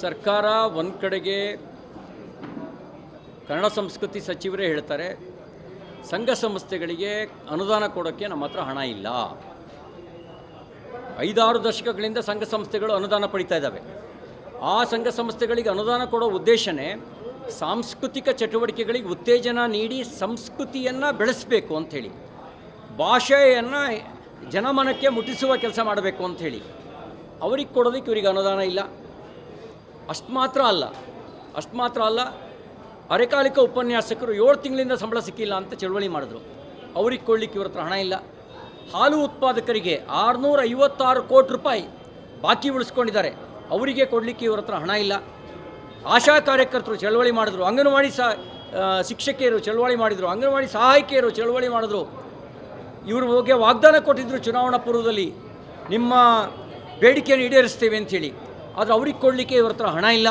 ಸರ್ಕಾರ ಒಂದು ಕಡೆಗೆ ಕನ್ನಡ ಸಂಸ್ಕೃತಿ ಸಚಿವರೇ ಹೇಳ್ತಾರೆ, ಸಂಘ ಸಂಸ್ಥೆಗಳಿಗೆ ಅನುದಾನ ಕೊಡೋಕ್ಕೆ ನಮ್ಮ ಹತ್ರ ಹಣ ಇಲ್ಲ. 5-6 ದಶಕಗಳಿಂದ ಸಂಘ ಸಂಸ್ಥೆಗಳು ಅನುದಾನ ಪಡಿತಾ ಇದ್ದಾವೆ. ಆ ಸಂಘ ಸಂಸ್ಥೆಗಳಿಗೆ ಅನುದಾನ ಕೊಡೋ ಉದ್ದೇಶನೇ ಸಾಂಸ್ಕೃತಿಕ ಚಟುವಟಿಕೆಗಳಿಗೆ ಉತ್ತೇಜನ ನೀಡಿ ಸಂಸ್ಕೃತಿಯನ್ನು ಬೆಳೆಸಬೇಕು ಅಂಥೇಳಿ, ಭಾಷೆಯನ್ನು ಜನಮನಕ್ಕೆ ಮುಟ್ಟಿಸುವ ಕೆಲಸ ಮಾಡಬೇಕು ಅಂಥೇಳಿ. ಅವ್ರಿಗೆ ಕೊಡೋದಕ್ಕೆ ಇವರಿಗೆ ಅನುದಾನ ಇಲ್ಲ. ಅಷ್ಟು ಮಾತ್ರ ಅಲ್ಲ, ಅರೆಕಾಲಿಕ ಉಪನ್ಯಾಸಕರು 7 ತಿಂಗಳಿಂದ ಸಂಬಳ ಸಿಕ್ಕಿಲ್ಲ ಅಂತ ಚಳವಳಿ ಮಾಡಿದ್ರು. ಅವ್ರಿಗೆ ಕೊಡಲಿಕ್ಕೆ ಇವ್ರ ಹತ್ರ ಹಣ ಇಲ್ಲ. ಹಾಲು ಉತ್ಪಾದಕರಿಗೆ 656 ಕೋಟಿ ರೂಪಾಯಿ ಬಾಕಿ ಉಳಿಸ್ಕೊಂಡಿದ್ದಾರೆ, ಅವರಿಗೆ ಕೊಡಲಿಕ್ಕೆ ಇವ್ರ ಹತ್ರ ಹಣ ಇಲ್ಲ. ಆಶಾ ಕಾರ್ಯಕರ್ತರು ಚಳವಳಿ ಮಾಡಿದ್ರು, ಅಂಗನವಾಡಿ ಶಿಕ್ಷಕಿಯರು ಚಳವಳಿ ಮಾಡಿದರು, ಅಂಗನವಾಡಿ ಸಹಾಯಕಿಯರು ಚಳವಳಿ ಮಾಡಿದ್ರು. ಇವ್ರ ಬಗ್ಗೆ ವಾಗ್ದಾನ ಕೊಟ್ಟಿದ್ದರು ಚುನಾವಣಾ ಪೂರ್ವದಲ್ಲಿ, ನಿಮ್ಮ ಬೇಡಿಕೆಯನ್ನು ಈಡೇರಿಸ್ತೇವೆ ಅಂಥೇಳಿ. ಆದರೆ ಅವ್ರಿಗೆ ಕೊಡಲಿಕ್ಕೆ ಇವ್ರ ಹತ್ರ ಹಣ ಇಲ್ಲ.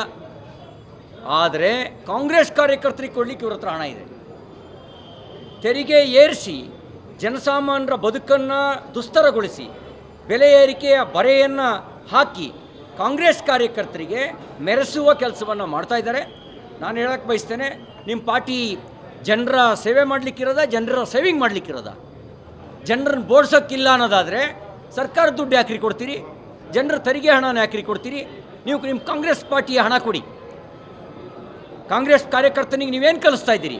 ಆದರೆ ಕಾಂಗ್ರೆಸ್ ಕಾರ್ಯಕರ್ತರಿಗೆ ಕೊಡಲಿಕ್ಕೆ ಇವ್ರ ಹತ್ರ ಹಣ ಇದೆ. ತೆರಿಗೆ ಏರಿಸಿ ಜನಸಾಮಾನ್ಯರ ಬದುಕನ್ನು ದುಸ್ತರಗೊಳಿಸಿ ಬೆಲೆ ಏರಿಕೆಯ ಬರೆಯನ್ನು ಹಾಕಿ ಕಾಂಗ್ರೆಸ್ ಕಾರ್ಯಕರ್ತರಿಗೆ ಮೆರೆಸುವ ಕೆಲಸವನ್ನು ಮಾಡ್ತಾ ಇದ್ದಾರೆ. ನಾನು ಹೇಳಕ್ಕೆ ಬಯಸ್ತೇನೆ, ನಿಮ್ಮ ಪಾರ್ಟಿ ಜನರ ಸೇವೆ ಮಾಡಲಿಕ್ಕಿರೋದ, ಜನರ ಸೇವಿಂಗ್ ಮಾಡಲಿಕ್ಕಿರೋದ? ಜನರನ್ನು ಬೋಡ್ಸೋಕ್ಕಿಲ್ಲ ಅನ್ನೋದಾದರೆ ಸರ್ಕಾರದ ದುಡ್ಡು ಯಾಕ್ರಿ ಕೊಡ್ತೀರಿ? ಜನರ ತೆರಿಗೆ ಹಣನ ಯಾಕ್ರಿ ಕೊಡ್ತೀರಿ? ನೀವು ನಿಮ್ಮ ಕಾಂಗ್ರೆಸ್ ಪಾರ್ಟಿಯ ಹಣ ಕೊಡಿ. ಕಾಂಗ್ರೆಸ್ ಕಾರ್ಯಕರ್ತನಿಗೆ ನೀವೇನು ಕಲಿಸ್ತಾ ಇದ್ದೀರಿ?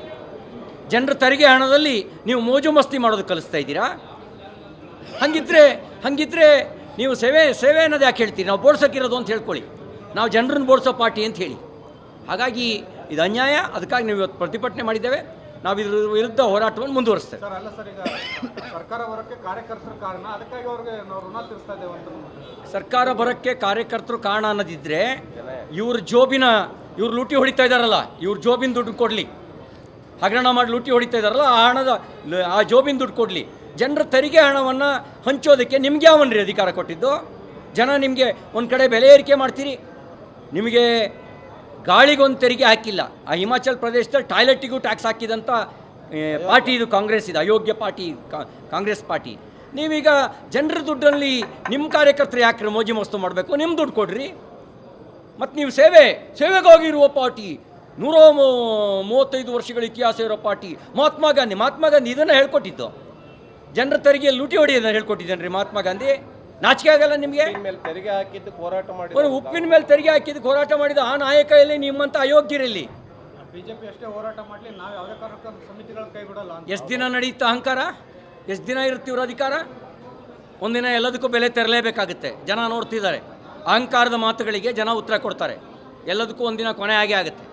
ಜನರ ತೆರಿಗೆ ಹಣದಲ್ಲಿ ನೀವು ಮೋಜು ಮಸ್ತಿ ಮಾಡೋದು ಕಲಿಸ್ತಾ ಇದ್ದೀರಾ? ಹಾಗಿದ್ರೆ ನೀವು ಸೇವೆ ಅನ್ನೋದು ಯಾಕೆ ಹೇಳ್ತೀರಿ? ನಾವು ಬೋಡ್ಸೋಕ್ಕಿರೋದು ಅಂತ ಹೇಳ್ಕೊಳ್ಳಿ, ನಾವು ಜನರನ್ನು ಬೋಡ್ಸೋ ಪಾರ್ಟಿ ಅಂತ ಹೇಳಿ. ಹಾಗಾಗಿ ಇದು ಅನ್ಯಾಯ. ಅದಕ್ಕಾಗಿ ನಾವು ಇವತ್ತು ಪ್ರತಿಭಟನೆ ಮಾಡಿದ್ದೇವೆ. ನಾವು ಇದ್ರ ವಿರುದ್ಧ ಹೋರಾಟವನ್ನು ಮುಂದುವರಿಸ್ತೇವೆ. ಸರ್, ಅಲ್ಲ ಸರ್, ಈಗ ಸರ್ಕಾರ ಬರೋಕ್ಕೆ ಕಾರ್ಯಕರ್ತರು ಕಾರಣ, ಅದಕ್ಕಾಗಿ ಅವ್ರಿಗೆ ನಾವು ಋಣ ತೀರಿಸ್ತಾ ಇದ್ದೇವೆ ಅಂತ. ಸರ್ಕಾರ ಬರೋಕ್ಕೆ ಕಾರ್ಯಕರ್ತರು ಕಾರಣ ಅನ್ನೋದಿದ್ದರೆ ಇವ್ರು ಲೂಟಿ ಹೊಡಿತಾ ಇದ್ದಾರಲ್ಲ, ಇವ್ರ ಜೋಬಿನ ದುಡ್ಡು ಕೊಡಲಿ. ಹಗರಣ ಮಾಡಿ ಲೂಟಿ ಹೊಡಿತಾ ಇದ್ದಾರಲ್ಲ, ಆ ಜೋಬಿನ ದುಡ್ಡು ಕೊಡಲಿ. ಜನರ ತೆರಿಗೆ ಹಣವನ್ನು ಹಂಚೋದಕ್ಕೆ ನಿಮ್ಗೆ ಯಾವನ್ರಿ ಅಧಿಕಾರ ಕೊಟ್ಟಿದ್ದು? ಜನ ನಿಮಗೆ ಒಂದು ಕಡೆ ಬೆಲೆ ಏರಿಕೆ ಮಾಡ್ತೀರಿ, ನಿಮಗೆ ಗಾಳಿಗೊಂದು ತೆರಿಗೆ ಹಾಕಿಲ್ಲ. ಆ ಹಿಮಾಚಲ್ ಪ್ರದೇಶದಲ್ಲಿ ಟಾಯ್ಲೆಟಿಗೂ ಟ್ಯಾಕ್ಸ್ ಹಾಕಿದಂಥ ಪಾರ್ಟಿ ಇದು ಕಾಂಗ್ರೆಸ್. ಇದು ಅಯೋಗ್ಯ ಪಾರ್ಟಿ ಕಾಂಗ್ರೆಸ್ ಪಾರ್ಟಿ. ನೀವೀಗ ಜನರ ದುಡ್ಡಲ್ಲಿ ನಿಮ್ಮ ಕಾರ್ಯಕರ್ತರು ಯಾಕೆ ಮೋಜಿ ಮಸ್ತು ಮಾಡಬೇಕು? ನಿಮ್ಮ ದುಡ್ಡು ಕೊಡ್ರಿ. ಮತ್ತು ನೀವು ಸೇವೆಗಾಗಿರುವ ಪಾರ್ಟಿ, 135 ವರ್ಷಗಳ ಇತಿಹಾಸ ಇರೋ ಪಾರ್ಟಿ ಮಹಾತ್ಮ ಗಾಂಧಿ ಇದನ್ನು ಹೇಳ್ಕೊಟ್ಟಿದ್ದು. ಜನರ ತೆರಿಗೆ ಲೂಟಿ ಹೊಡೆಯೋದನ್ನು ಹೇಳ್ಕೊಟ್ಟಿದ್ದೇನೆ ರೀ ಮಹಾತ್ಮ ಗಾಂಧಿ. ನಾಚಿಕೆ ಆಗಲ್ಲ ನಿಮಗೆ? ತೆರಿಗೆ ಹಾಕಿದ್ದು ಹೋರಾಟ ಮಾಡಿ, ಉಪ್ಪಿನ ಮೇಲೆ ತೆರಿಗೆ ಹಾಕಿದ್ದು ಹೋರಾಟ ಮಾಡಿದ ಆ ನಾಯಕ ಎಲ್ಲಿ? ನಿಮ್ಮಂಥ ಅಯೋಗ್ಯರಲ್ಲಿ. ಬಿಜೆಪಿ ಅಷ್ಟೇ ಹೋರಾಟ ಮಾಡಲಿ, ನಾವು ಯಾವುದೇ ಕಾರಣಕ್ಕೂ ಸಮಿತಿಗಳ ಕೈ ಬಿಡಲ್ಲ. ಎಷ್ಟು ದಿನ ನಡೆಯುತ್ತೆ ಅಹಂಕಾರ? ಎಷ್ಟು ದಿನ ಇರ್ತೀವ್ರ ಅಧಿಕಾರ? ಒಂದಿನ ಎಲ್ಲದಕ್ಕೂ ಬೆಲೆ ತೆರಲೇಬೇಕಾಗುತ್ತೆ. ಜನ ನೋಡ್ತಿದ್ದಾರೆ. ಅಹಂಕಾರದ ಮಾತುಗಳಿಗೆ ಜನ ಉತ್ತರ ಕೊಡ್ತಾರೆ. ಎಲ್ಲದಕ್ಕೂ ಒಂದಿನ ಕೊನೆ ಆಗೇ ಆಗುತ್ತೆ.